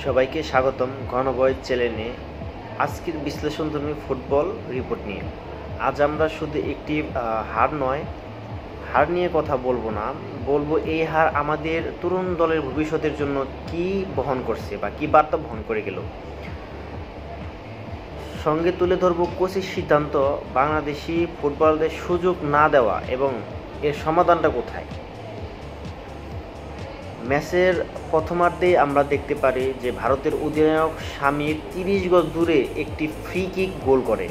সবাইকে স্বাগতম ঘনবয় চ্যানেলে। আজকের বিশ্লেষণধর্মী ফুটবল রিপোর্ট নিয়ে আজ আমরা শুধু একটি হার নিয়ে কথা বলবো না, বলবো এই হার আমাদের তরুণ দলের ভবিষ্যতের জন্য কি বহন করছে বা কি বার্তা বহন করে গেল। সঙ্গে তুলে ধরব কোচের সিদ্ধান্ত, বাংলাদেশি ফুটবলারদের সুযোগ না দেওয়া এবং এর সমাধানটা কোথায়। ম্যাচের প্রথমার্ধেই আমরা দেখতে পারি যে ভারতের অধিনায়ক শামির 30 গজ দূরে একটি ফ্রি কিক গোল করে।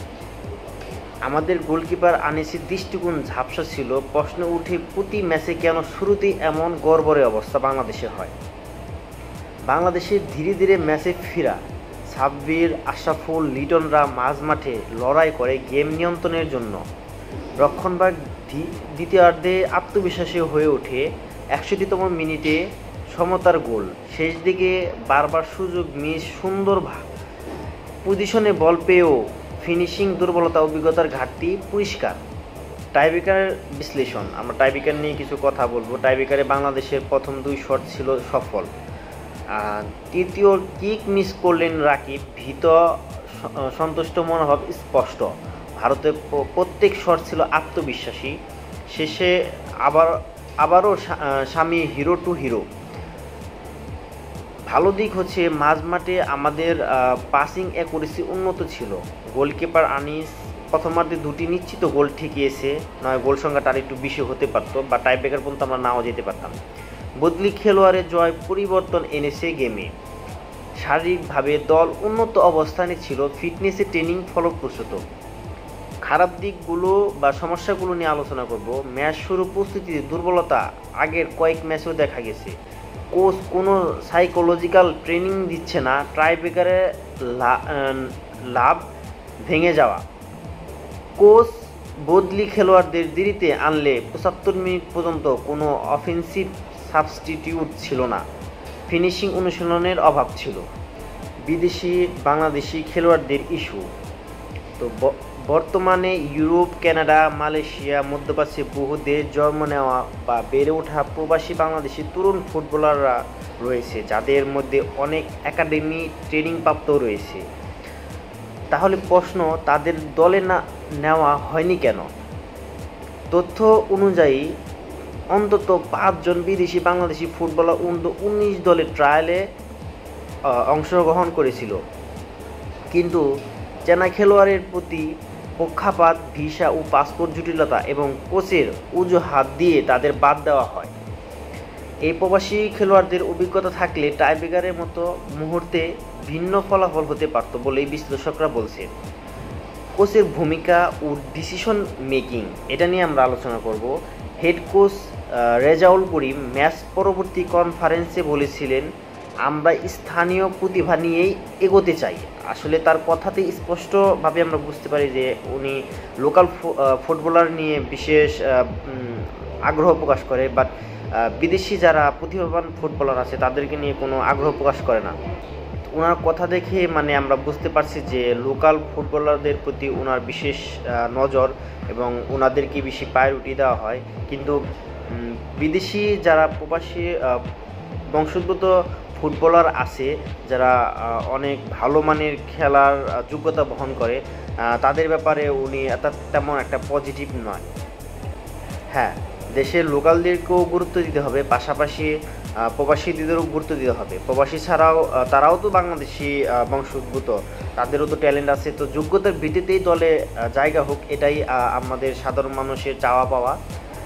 আমাদের গোলকিপার আনিসের দৃষ্টিকোণ ঝাপসা ছিল। প্রশ্ন উঠে প্রতি ম্যাচে কেন শুরুতেই এমন গড়বড়ে অবস্থা বাংলাদেশে হয়। বাংলাদেশের ধীরে ধীরে ম্যাচে ফেরা সাব্বির, আশরাফুল, লিটনরা মাঝ মাঠে লড়াই করে গেম নিয়ন্ত্রণের জন্য। রক্ষণভাগ দ্বিতীয়ার্ধে আত্মবিশ্বাসী হয়ে ওঠে। 61তম মিনিটে সমতার গোল। শেষ দিকে বারবার সুযোগ মিস, সুন্দর পজিশনে বল পেয়েও ফিনিশিং দুর্বলতা, অভিজ্ঞতার ঘাটতি পরিষ্কার। টাইব্রেকারের বিশ্লেষণ, আমরা টাইব্রেকার নিয়ে কিছু কথা বলবো। টাইব্রেকারে বাংলাদেশের প্রথম 2 শট ছিল সফল। তৃতীয় কিক মিস করলেন রাকিব। ভীত সন্তুষ্ট মনোভাব স্পষ্ট। ভারতের প্রত্যেক শট ছিল আত্মবিশ্বাসী। শেষে আবারও শামি হিরো টু হিরো। ভালো দিক হচ্ছে মাঝমাঠে আমাদের পাসিং অ্যাকুরেসি উন্নত ছিল। গোলকিপার আনিস প্রথমার্ধে 2টি নিশ্চিত গোল ঠেকিয়েছে, নয় গোল সংখ্যাটা আর একটু বেশি হতে পারতো বা টাইব্রেকার পর্যন্ত আমরা নাও যেতে পারতাম। বদলি খেলোয়াড়ের জয় পরিবর্তন এনেছে গেমে। শারীরিকভাবে দল উন্নত অবস্থানে ছিল, ফিটনেসে ট্রেনিং ফলপ্রসূ। খারাপ দিকগুলো বা সমস্যাগুলো নিয়ে আলোচনা করব। ম্যাচ শুরু প্রস্তুতিতে দুর্বলতা আগের কয়েক ম্যাচেও দেখা গেছে। কোচ কোনো সাইকোলজিক্যাল ট্রেনিং দিচ্ছে না। টাইব্রেকারে লাভ ভেঙে যাওয়া। কোচ বদলি খেলোয়াড়দের দেরিতে আনলে 75 মিনিট পর্যন্ত কোনো অফেন্সিভ সাবস্টিটিউট ছিল না। ফিনিশিং অনুশীলনের অভাব ছিল। বিদেশি বাংলাদেশি খেলোয়াড়দের ইস্যু। তো বর্তমানে ইউরোপ, কানাডা, মালয়েশিয়া, মধ্যপ্রাচ্যে বহু দেশ জন্ম নেওয়া বা বেড়ে ওঠা প্রবাসী বাংলাদেশি তরুণ ফুটবলাররা রয়েছে, যাদের মধ্যে অনেক একাডেমি ট্রেনিং প্রাপ্ত রয়েছে। তাহলে প্রশ্ন, তাদের দলে না নেওয়া হয়নি কেন? তথ্য অনুযায়ী অন্তত 5 জন বিদেশি বাংলাদেশি ফুটবলার U19 দলের ট্রায়ালে অংশগ্রহণ করেছিল, কিন্তু চেনা খেলোয়াড়ের প্রতি পক্ষপাত, ভিসা ও পাসপোর্ট জটিলতা এবং কোচের অজুহাত দিয়ে তাদের বাদ দেওয়া হয়। এই প্রবাসী খেলোয়াড়দের অভিজ্ঞতা থাকলে টাইব্রেকারের মতো মুহূর্তে ভিন্ন ফলাফল হতে পারত বলেই বিশ্লেষকরা বলছেন। কোচের ভূমিকা ও ডিসিশন মেকিং, এটা নিয়ে আমরা আলোচনা করব। Head coach Rezaul Karim match পরবর্তী কনফারেন্সে বলেছিলেন, আমরা স্থানীয় প্রতিভা নিয়েই এগোতে চাই। আসলে তার কথাতেই স্পষ্টভাবে আমরা বুঝতে পারি যে উনি লোকাল ফুটবলার নিয়ে বিশেষ আগ্রহ প্রকাশ করে, বাট বিদেশি যারা প্রতিভাবান ফুটবলার আছে তাদেরকে নিয়ে কোনো আগ্রহ প্রকাশ করে না। ওনার কথা দেখে আমরা বুঝতে পারছি যে লোকাল ফুটবলারদের প্রতি ওনার বিশেষ নজর এবং ওনাদেরকে বেশি প্রায়োরিটি দেওয়া হয়। কিন্তু বিদেশি যারা প্রবাসী বংশোদ্ভূত ফুটবলার আছে, যারা অনেক ভালো মানের খেলার যোগ্যতা বহন করে, তাদের ব্যাপারে উনি তেমন একটা পজিটিভ নয়। হ্যাঁ, দেশের লোকালদেরকেও গুরুত্ব দিতে হবে, পাশাপাশি প্রবাসীদেরও গুরুত্ব দিতে হবে। প্রবাসী ছাড়াও তারাও তো বাংলাদেশি বংশোদ্ভূত, তাদেরও তো ট্যালেন্ট আছে। তো যোগ্যতার ভিত্তিতেই দলে জায়গা হোক, এটাই আমাদের সাধারণ মানুষের চাওয়া পাওয়া।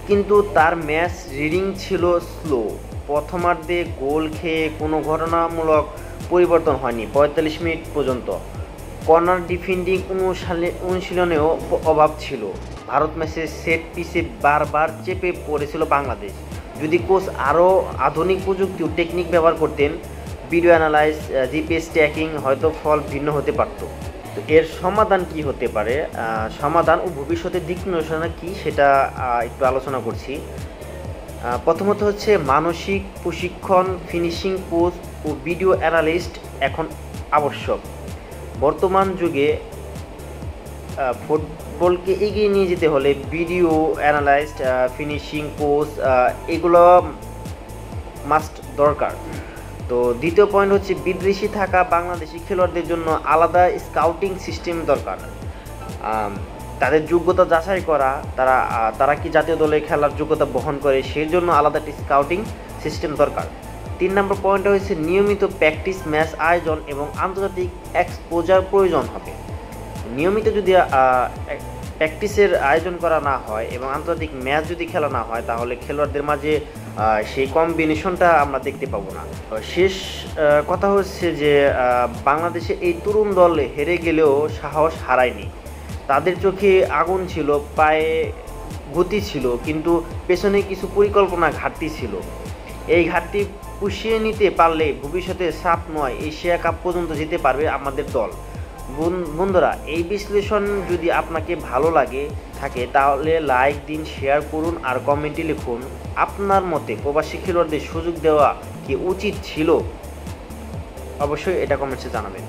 কিন্তু তার ম্যাচ রিডিং ছিল স্লো। প্রথমার্ধে গোল খেয়ে কোনো ঘটনামূলক পরিবর্তন হয়নি 45 মিনিট পর্যন্ত। কর্নার ডিফেন্ডিং অনুশীলনেও অভাব ছিল। ভারত ম্যাচে সেট পিসে বারবার চেপে পড়েছিল বাংলাদেশ। যদি কোচ আরও আধুনিক প্রযুক্তি ও টেকনিক ব্যবহার করতেন, ভিডিও অ্যানালাইজ, জিপিএস ট্র্যাকিং, হয়তো ফল ভিন্ন হতে পারত। তো এর সমাধান কি হতে পারে, সমাধান ও ভবিষ্যতের দিক নির্দেশনা কী, সেটা একটু আলোচনা করছি। প্রথমত হচ্ছে মানসিক প্রশিক্ষণ, ফিনিশিং কোচ ও ভিডিও অ্যানালিস্ট এখন আবশ্যক। বর্তমান যুগে ফুটবলকে এগিয়ে নিয়ে যেতে হলে ভিডিও অ্যানালাইস্ট, ফিনিশিং কোচ, এগুলো মাস্ট দরকার। তো দ্বিতীয় পয়েন্ট হচ্ছে বিদেশি থাকা বাংলাদেশি খেলোয়াড়দের জন্য আলাদা স্কাউটিং সিস্টেম দরকার। তাদের যোগ্যতা যাচাই করা, তারা কি জাতীয় দলে খেলার যোগ্যতা বহন করে সেই জন্য আলাদা একটি স্কাউটিং সিস্টেম দরকার। 3 নম্বর পয়েন্টটা হচ্ছে নিয়মিত প্র্যাকটিস ম্যাচ আয়োজন এবং আন্তর্জাতিক এক্সপোজার প্রয়োজন হবে। নিয়মিত যদি প্র্যাকটিসের আয়োজন করা না হয় এবং আন্তর্জাতিক ম্যাচ যদি খেলা না হয় তাহলে খেলোয়াড়দের মাঝে সেই কম্বিনেশনটা আমরা দেখতে পাবো না। শেষ কথা হচ্ছে যে বাংলাদেশে এই তরুণ দল হেরে গেলেও সাহস হারায়নি। তাদের চোখে আগুন ছিল, পায়ে গতি ছিল, কিন্তু পেছনে কিছু পরিকল্পনা ঘাটতি ছিল। এই ঘাটতি পুষিয়ে নিতে পারলে ভবিষ্যতে সাপ নয় এশিয়া কাপ পর্যন্ত যেতে পারবে আমাদের দল। বন্ধুরা, এই বিশ্লেষণ যদি আপনাকে ভালো লাগে থাকে তাহলে লাইক দিন, শেয়ার করুন আর কমেন্টে লিখুন আপনার মতে প্রবাসী খেলোয়াড়দের সুযোগ দেওয়া কি উচিত ছিল। অবশ্যই এটা কমেন্টসে জানাবেন।